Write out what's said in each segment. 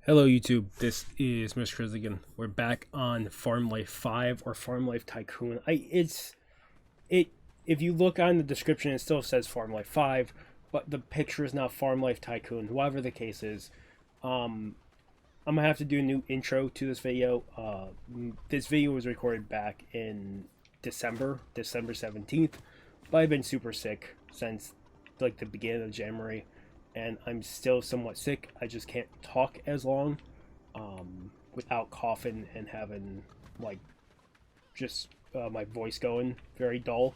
Hello YouTube, this is Mr. Chris again. We're back on Farmlife 5 or Farmlife Tycoon. If you look on the description, it still says Farmlife 5, but the picture is now Farmlife Tycoon. Whatever the case is, I'm gonna have to do a new intro to this video. This video was recorded back in December 17th, but I've been super sick since like the beginning of January. And I'm still somewhat sick. I just can't talk as long without coughing and having like just my voice going very dull.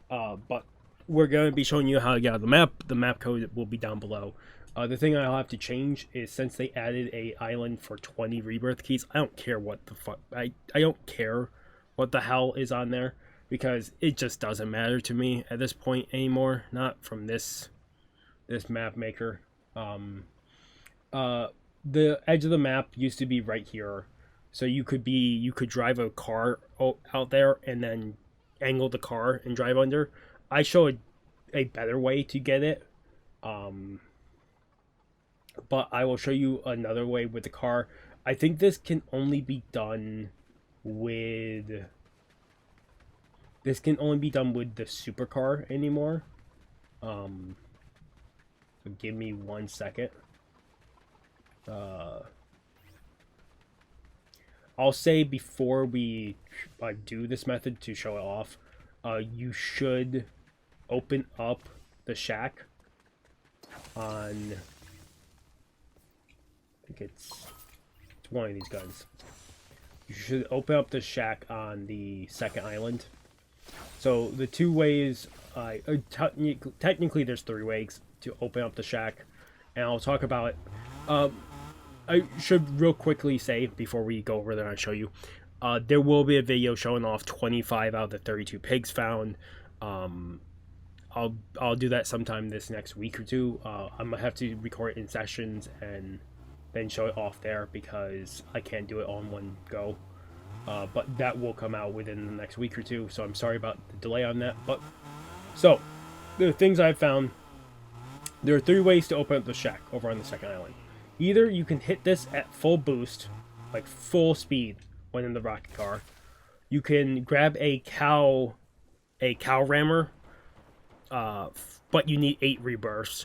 But we're going to be showing you how to get out of the map. The map code will be down below. The thing I'll have to change is since they added a island for 20 rebirth keys, I don't care what the fuck. I don't care what the hell is on there because it just doesn't matter to me at this point anymore. Not from this map maker. The edge of the map used to be right here, so you could drive a car out there and then angle the car and drive under. I show a better way to get it, but I will show you another way with the car. I think this can only be done with the supercar anymore. So give me 1 second. I'll say before we do this method to show it off, you should open up the shack on, I think it's one of these guns. You should open up the shack on the second island. So the two ways, technically there's three ways to open up the shack, and I'll talk about it. I should real quickly say before we go over there and show you, there will be a video showing off 25 out of the 32 pigs found. I'll do that sometime this next week or two. I'm gonna have to record it in sessions and then show it off there because I can't do it all in one go. But that will come out within the next week or two, so I'm sorry about the delay on that. But so the things I've found. There are three ways to open up the shack over on the second island. Either you can hit this at full boost, like full speed when in the rocket car. You can grab a cow rammer, but you need 8 rebirths.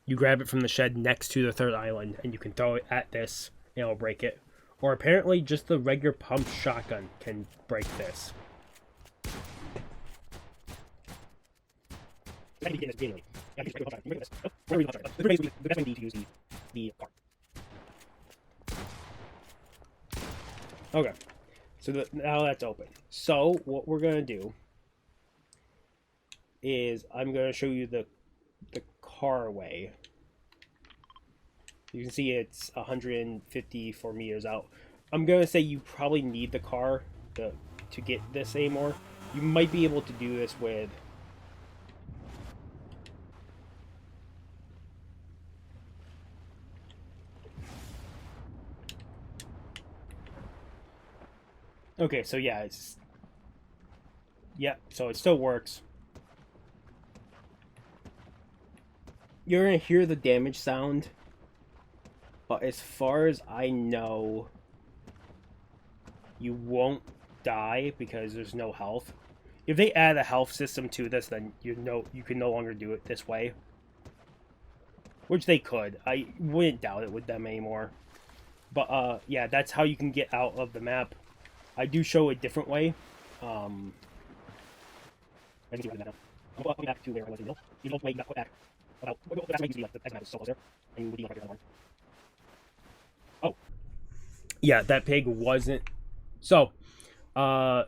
You grab it from the shed next to the third island, and you can throw it at this, and it'll break it. Or apparently just the regular pump shotgun can break this. Okay, so now that's open. So what we're gonna do is I'm gonna show you the car way. You can see it's 154 meters out. I'm gonna say you probably need the car to get this anymore. You might be able to do this with okay, so yeah, so it still works. You're gonna hear the damage sound, but as far as I know, you won't die because there's no health. If they add a health system to this, then you can no longer do it this way. Which they could. I wouldn't doubt it with them anymore. But yeah, that's how you can get out of the map. I do show a different way. I can see right now. I'm going back to where I was in the middle. You don't wait, you got put back. About that's why you see like the X map is so close there. And you would be like right. Oh. Yeah, that pig wasn't. So, yeah,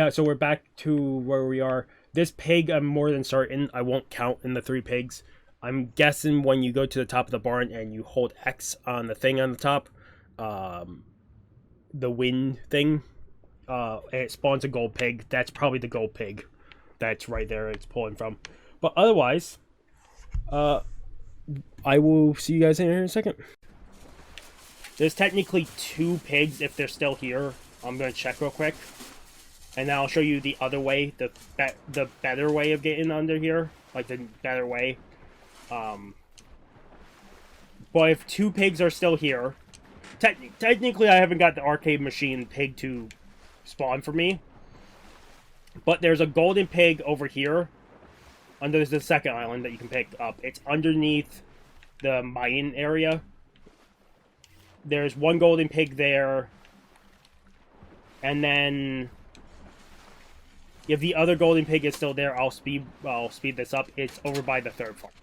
so we're back to where we are. This pig, I'm more than certain I won't count in the 3 pigs. I'm guessing when you go to the top of the barn and you hold X on the thing on the top, the wind thing, and it spawns a gold pig. That's probably the gold pig that's right there it's pulling from. But otherwise, I will see you guys in here in a second. There's technically 2 pigs if they're still here. I'm going to check real quick. And then I'll show you the other way, the better way of getting under here. Like the better way. But if 2 pigs are still here, technically I haven't got the arcade machine pig to spawn for me. But there's a golden pig over here under the second island that you can pick up. It's underneath the mine area. There's 1 golden pig there. And then if the other golden pig is still there, I'll speed this up. It's over by the 3rd farm.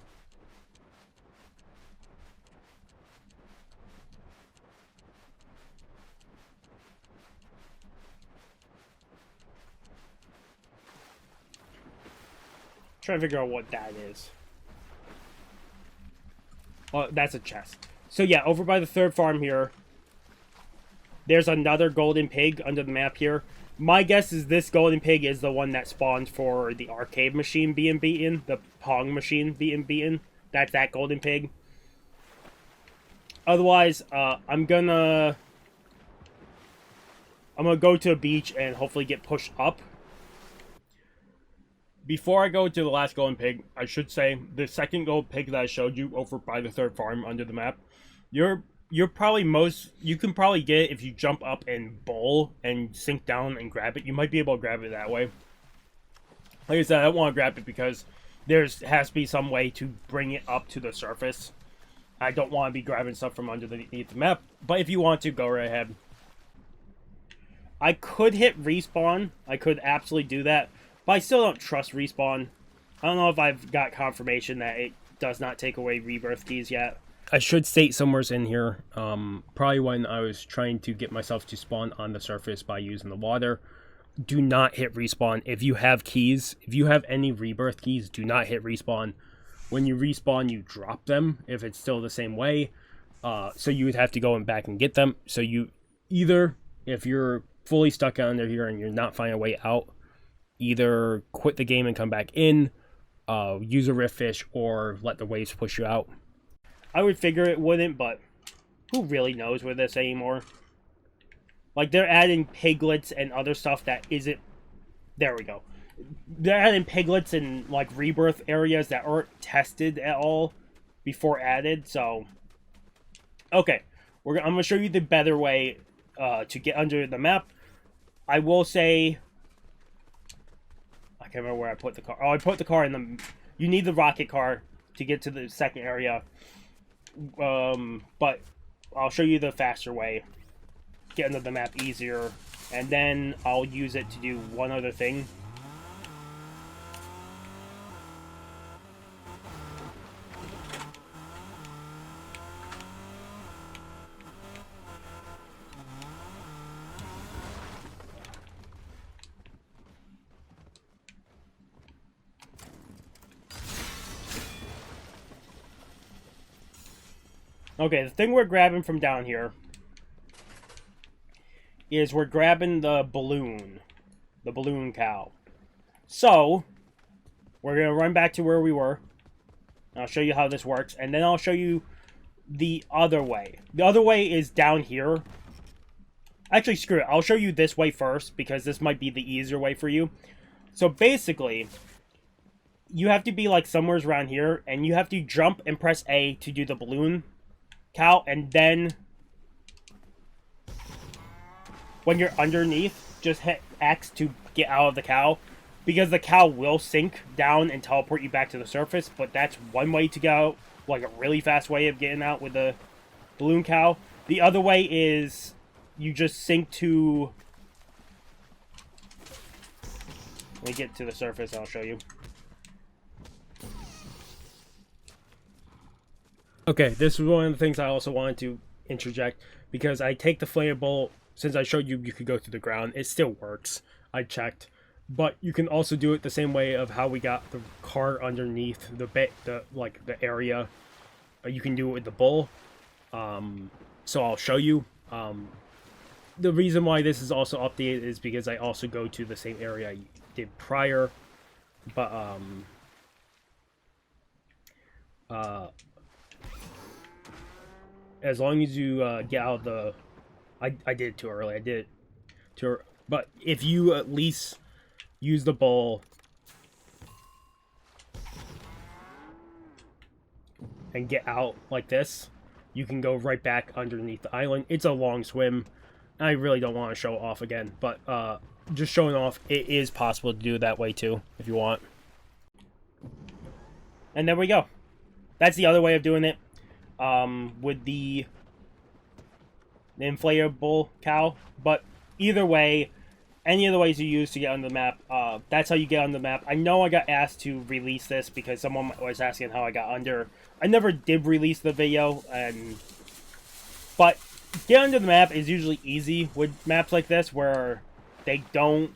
Trying to figure out what that is. Oh, that's a chest. So yeah, over by the 3rd farm here, there's another golden pig under the map here. My guess is this golden pig is the one that spawned for the arcade machine being beaten, the Pong machine being beaten. That's that golden pig. Otherwise, I'm gonna go to a beach and hopefully get pushed up. Before I go to the last golden pig, I should say the second golden pig that I showed you over by the 3rd farm under the map, you can probably get it if you jump up and bowl and sink down and grab it. You might be able to grab it that way. Like I said, I don't want to grab it because there has to be some way to bring it up to the surface. I don't want to be grabbing stuff from underneath the map, but if you want to, go right ahead. I could hit respawn. I could absolutely do that. But I still don't trust respawn. I don't know if I've got confirmation that it does not take away rebirth keys yet. I should state somewhere's in here, probably when I was trying to get myself to spawn on the surface by using the water, do not hit respawn. If you have keys, if you have any rebirth keys, do not hit respawn. When you respawn, you drop them if it's still the same way. So you would have to go back and get them. So you either, if you're fully stuck under here and you're not finding a way out, either quit the game and come back in, use a rift fish, or let the waves push you out. I would figure it wouldn't, but who really knows with this anymore? Like, they're adding piglets and other stuff that isn't... There we go. They're adding piglets in, like, rebirth areas that aren't tested at all before added, so... Okay, I'm going to show you the better way to get under the map. I will say... I can't remember where I put the car. Oh, I put the car in the... You need the rocket car to get to the second area. But I'll show you the faster way. Get into the map easier. And then I'll use it to do one other thing. Okay, the thing we're grabbing from down here is we're grabbing the balloon cow. So, we're going to run back to where we were. I'll show you how this works, and then I'll show you the other way. The other way is down here. Actually, screw it. I'll show you this way first, because this might be the easier way for you. So, basically, you have to be, like, somewhere around here, and you have to jump and press A to do the balloon cow, and then when you're underneath, just hit X to get out of the cow, because the cow will sink down and teleport you back to the surface. But that's one way to go, like a really fast way of getting out with the balloon cow. The other way is you just sink to... Let me get to the surface and I'll show you. Okay, this was one of the things I also wanted to interject, because I take the flammable, since I showed you could go through the ground, it still works. I checked. But you can also do it the same way of how we got the car underneath the area. You can do it with the bull. So I'll show you. The reason why this is also updated is because I also go to the same area I did prior. But as long as you get out of the... I did it too early. I did it too... But if you at least use the bowl and get out like this, you can go right back underneath the island. It's a long swim. I really don't want to show it off again, but just showing off, it is possible to do it that way too, if you want. And there we go. That's the other way of doing it. With the inflatable cow. But either way, any of the ways you use to get on the map, that's how you get on the map. I know I got asked to release this because someone was asking how I got under. I never did release the video, but get under the map is usually easy with maps like this where they don't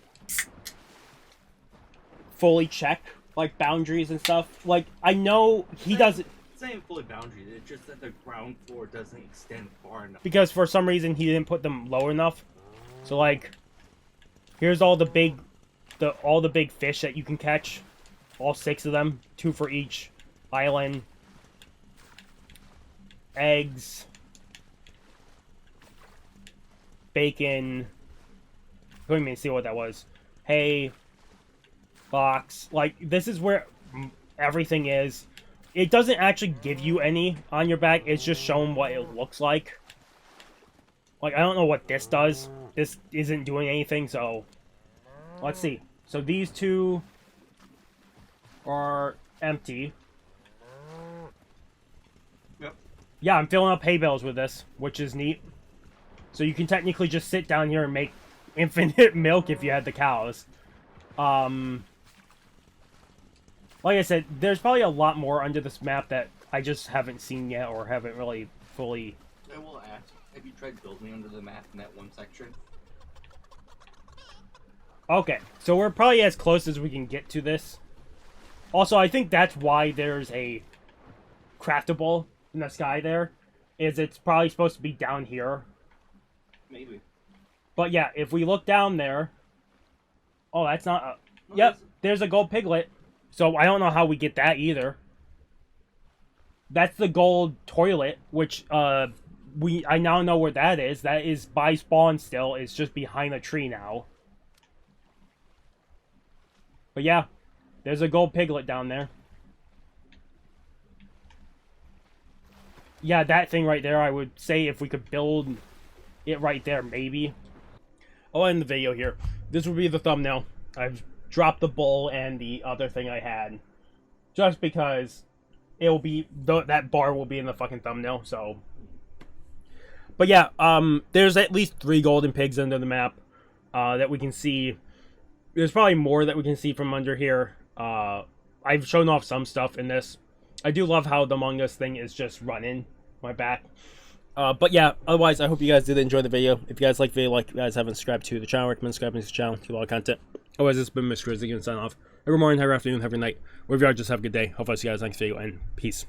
fully check like boundaries and stuff. Like, I know he doesn't. It's not even fully boundaries. It's just that the ground floor doesn't extend far enough. Because for some reason he didn't put them low enough. So like, here's all the big fish that you can catch. All 6 of them, 2 for each island. Eggs. Bacon. I couldn't even see what that was. Hay. Box. Like, this is where everything is. It doesn't actually give you any on your back. It's just showing what it looks like. Like, I don't know what this does. This isn't doing anything, so let's see. So these 2 are empty. Yep. Yeah, I'm filling up hay bales with this, which is neat. So you can technically just sit down here and make infinite milk if you had the cows. Like I said, there's probably a lot more under this map that I just haven't seen yet or haven't really fully... I will ask, have you tried building under the map in that one section? Okay, so we're probably as close as we can get to this. Also, I think that's why there's a craftable in the sky there. Is it's probably supposed to be down here. Maybe. But yeah, if we look down there... Oh, that's not... Yep, there's a gold piglet. So I don't know how we get that either. That's the gold toilet, which I now know where that is. That is by spawn still. It's just behind a tree now. But yeah, there's a gold piglet down there. Yeah, that thing right there, I would say if we could build it right there, maybe. I'll end the video here. This will be the thumbnail. I've dropped the bowl and the other thing I had. Just because it will be, that bar will be in the fucking thumbnail, so. But yeah, there's at least 3 golden pigs under the map that we can see. There's probably more that we can see from under here. I've shown off some stuff in this. I do love how the Among Us thing is just running my back. But yeah, otherwise, I hope you guys did enjoy the video. If you guys like the video, like you guys haven't subscribed to the channel, recommend subscribing to the channel. Keep a lot of content. Otherwise, this has been Mr. Grizzly. Gonna sign off. Every morning, every afternoon, every night. Wherever you are, just have a good day. Hopefully, I see you guys next video, and peace.